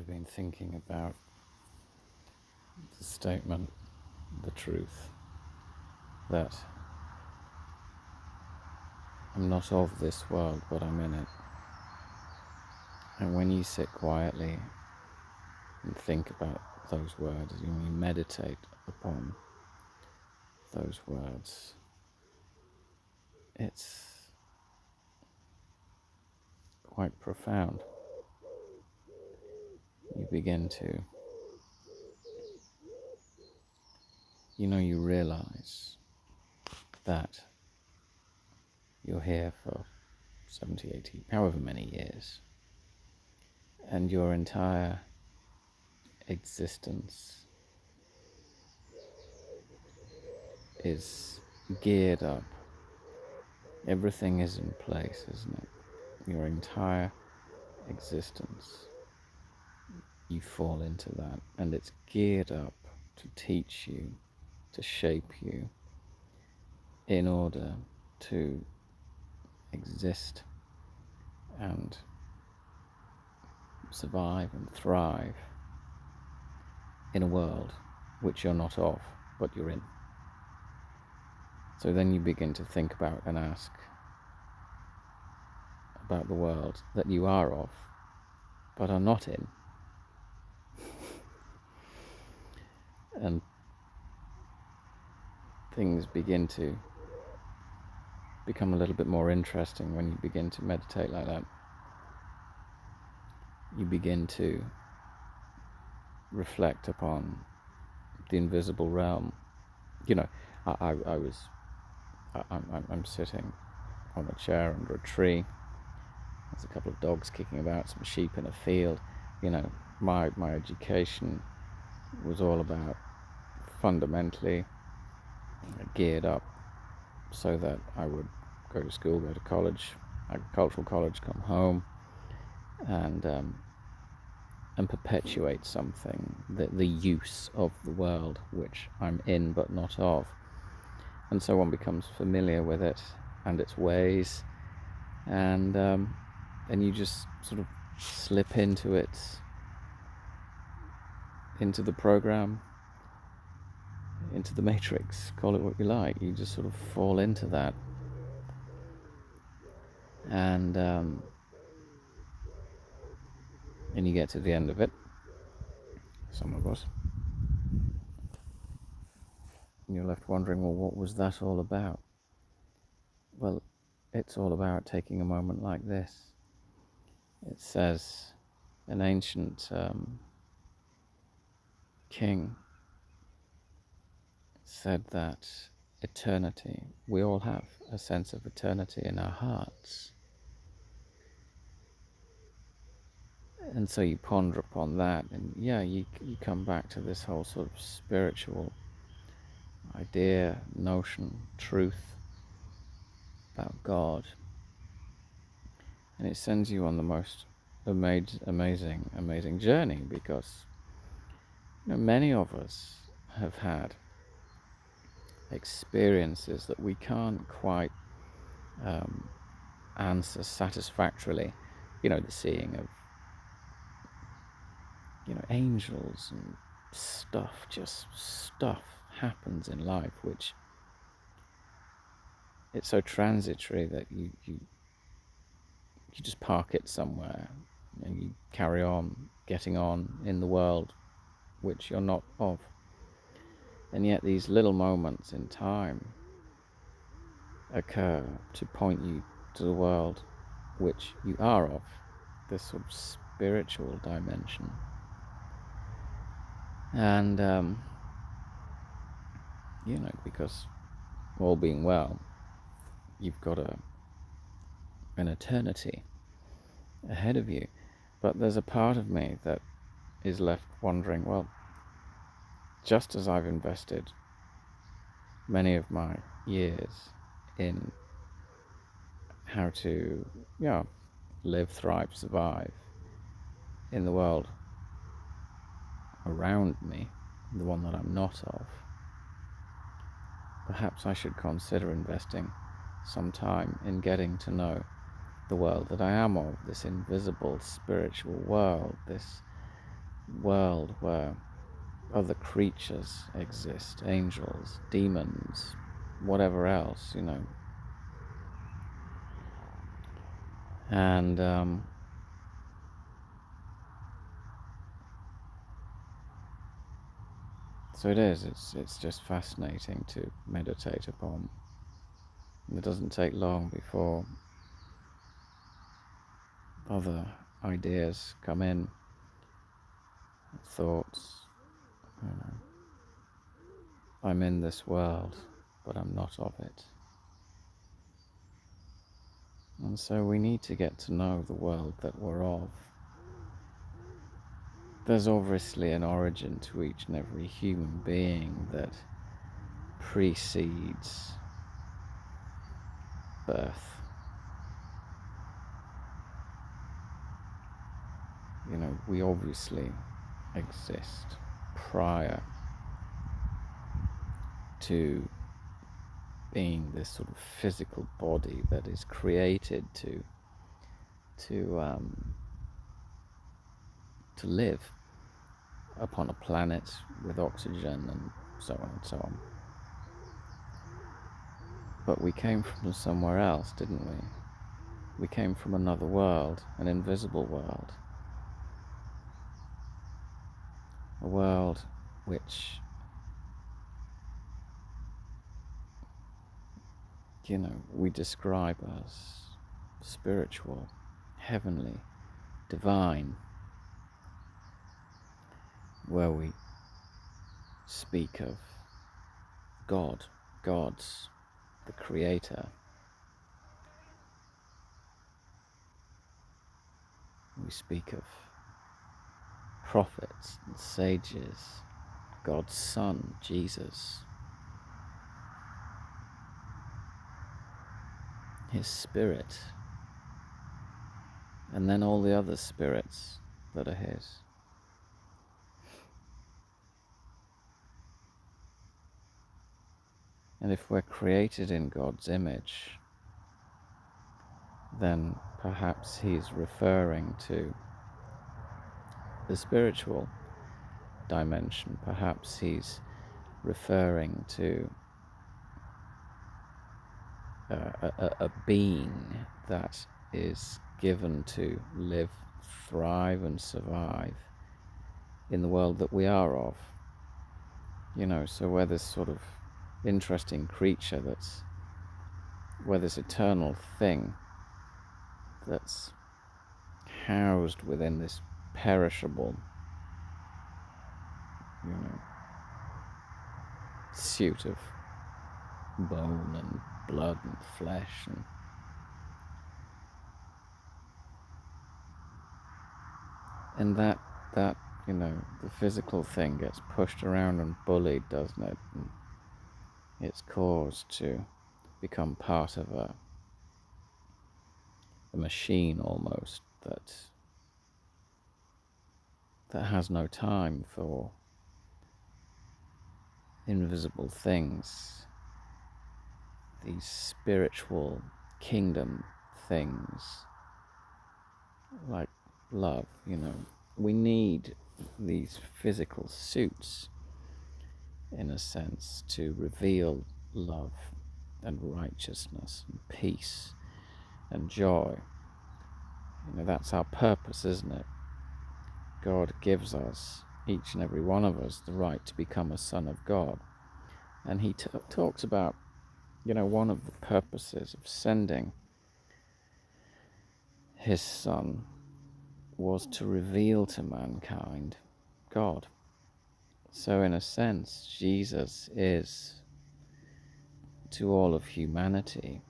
I've been thinking about the statement, the truth, that I'm not of this world, but I'm in it. And when you sit quietly and think about those words, when you meditate upon those words, it's quite profound. You begin to, you realize that you're here for 70, 80, however many years, and your entire existence is geared up. Everything is in place, isn't it? Your entire existence, you fall into that, and it's geared up to teach you, to shape you, in order to exist and survive and thrive in a world which you're not of, but you're in. So then you begin to think about and ask about the world that you are of, but are not in. And things begin to become a little bit more interesting when you begin to meditate like that. You begin to reflect upon the invisible realm. I'm sitting on a chair under a tree. There's a couple of dogs kicking about, some sheep in a field. My education was all about fundamentally geared up so that I would go to school, go to college, agricultural college, come home, and perpetuate something, the use of the world which I'm in but not of. And so one becomes familiar with it and its ways, and you just sort of slip into the program, into the matrix, call it what you like. You just sort of fall into that, and you get to the end of it, some of us, and you're left wondering, well, what was that all about? Well, it's all about taking a moment like this. It says an ancient king said that eternity, we all have a sense of eternity in our hearts. And so you ponder upon that, and you come back to this whole sort of spiritual idea, notion, truth about God. And it sends you on the most amazing journey, because many of us have had experiences that we can't quite answer satisfactorily. The seeing of angels and stuff happens in life which it's so transitory that you just park it somewhere and you carry on getting on in the world which you're not of. And yet these little moments in time occur to point you to the world which you are of, this sort of spiritual dimension. And because all being well, you've got an eternity ahead of you. But there's a part of me that is left wondering, well, just as I've invested many of my years in how to live, thrive, survive in the world around me, the one that I'm not of, perhaps I should consider investing some time in getting to know the world that I am of, this invisible spiritual world, this world where other creatures exist, angels, demons, whatever else, and so it's just fascinating to meditate upon. And it doesn't take long before other ideas come in, thoughts. I'm in this world, but I'm not of it. And so we need to get to know the world that we're of. There's obviously an origin to each and every human being that precedes birth. We obviously exist prior to being this sort of physical body that is created to live upon a planet with oxygen and so on and so on. But we came from somewhere else, didn't we? We came from another world, an invisible world. A world which, we describe as spiritual, heavenly, divine, where we speak of God, gods, the Creator. We speak of prophets and sages, God's Son, Jesus, His Spirit, and then all the other spirits that are His. And if we're created in God's image, then perhaps He's referring to the spiritual dimension. Perhaps He's referring to a being that is given to live, thrive and survive in the world that we are of. So we're this sort of interesting creature we're this eternal thing that's housed within this perishable, suit of bone and blood and flesh, and that the physical thing gets pushed around and bullied, doesn't it? And it's caused to become part of a machine almost that has no time for invisible things, these spiritual kingdom things like love. We need these physical suits in a sense to reveal love and righteousness and peace and joy. That's our purpose, isn't it? God gives us, each and every one of us, the right to become a son of God. And He talks about, one of the purposes of sending His Son was to reveal to mankind God. So in a sense, Jesus is, to all of humanity,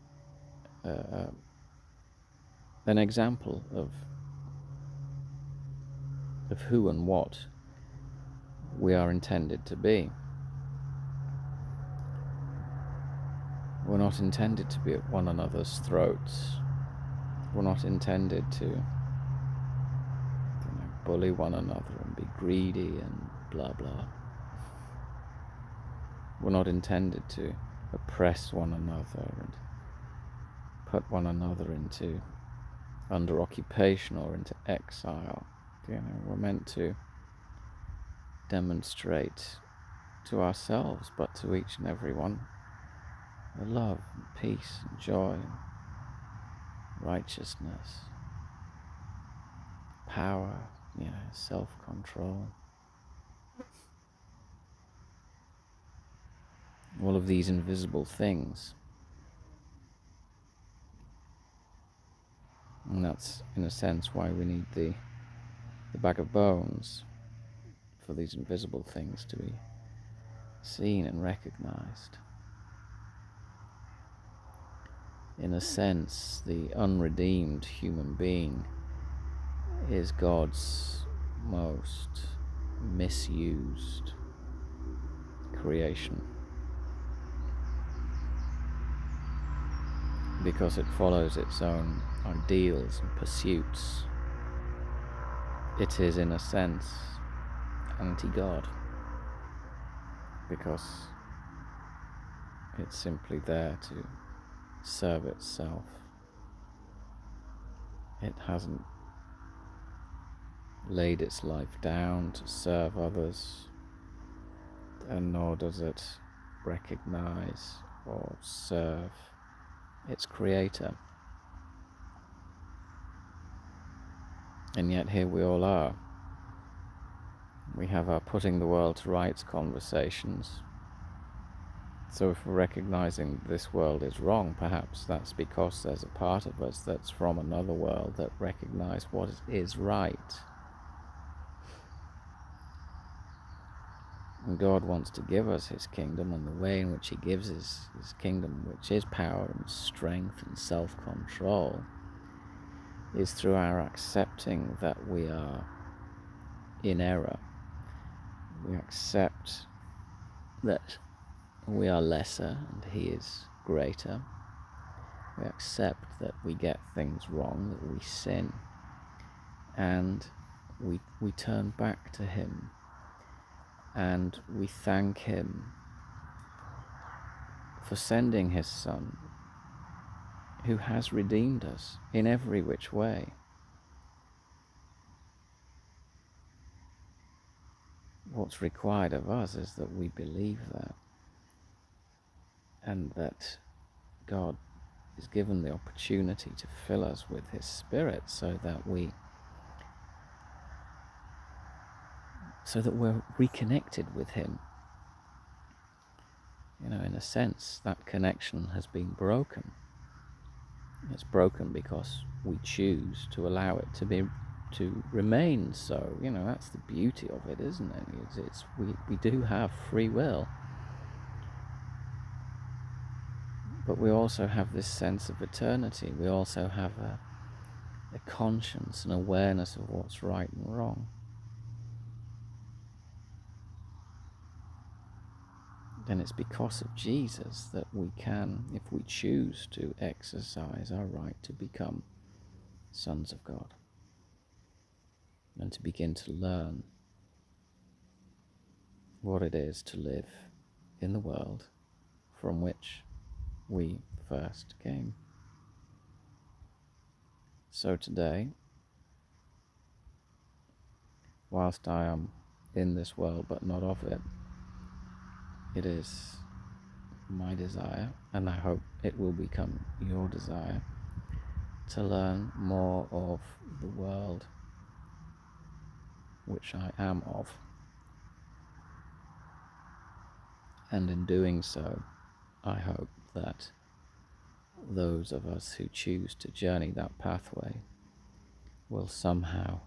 an example of who and what we are intended to be. We're not intended to be at one another's throats. We're not intended to bully one another and be greedy and blah blah. We're not intended to oppress one another and put one another under occupation or into exile. We're meant to demonstrate to ourselves, but to each and every one, the love and peace and joy and righteousness, power, self-control. All of these invisible things. And that's, in a sense, why we need the bag of bones, for these invisible things to be seen and recognized. In a sense, the unredeemed human being is God's most misused creation, because it follows its own ideals and pursuits. It is, in a sense, anti-God, because it's simply there to serve itself. It hasn't laid its life down to serve others, and nor does it recognize or serve its creator. And yet here we all are. We have our putting the world to rights conversations. So if we're recognizing this world is wrong, perhaps that's because there's a part of us that's from another world that recognizes what is right. And God wants to give us his kingdom, and the way in which he gives his kingdom, which is power and strength and self-control, is through our accepting that we are in error. We accept that we are lesser and he is greater. We accept that we get things wrong, that we sin, and we turn back to him, and we thank him for sending his Son, who has redeemed us in every which way. What's required of us is that we believe that, and that God is given the opportunity to fill us with his Spirit, so that we're reconnected with him. In a sense, that connection has been broken. It's broken because we choose to allow it to remain so. That's the beauty of it, isn't it? We do have free will, but we also have this sense of eternity. We also have a conscience and awareness of what's right and wrong. And it's because of Jesus that we can, if we choose to, exercise our right to become sons of God, and to begin to learn what it is to live in the world from which we first came. So today, whilst I am in this world but not of it, it is my desire, and I hope it will become your desire, to learn more of the world which I am of. And in doing so, I hope that those of us who choose to journey that pathway will somehow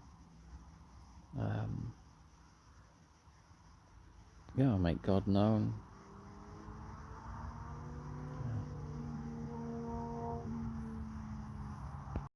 make God known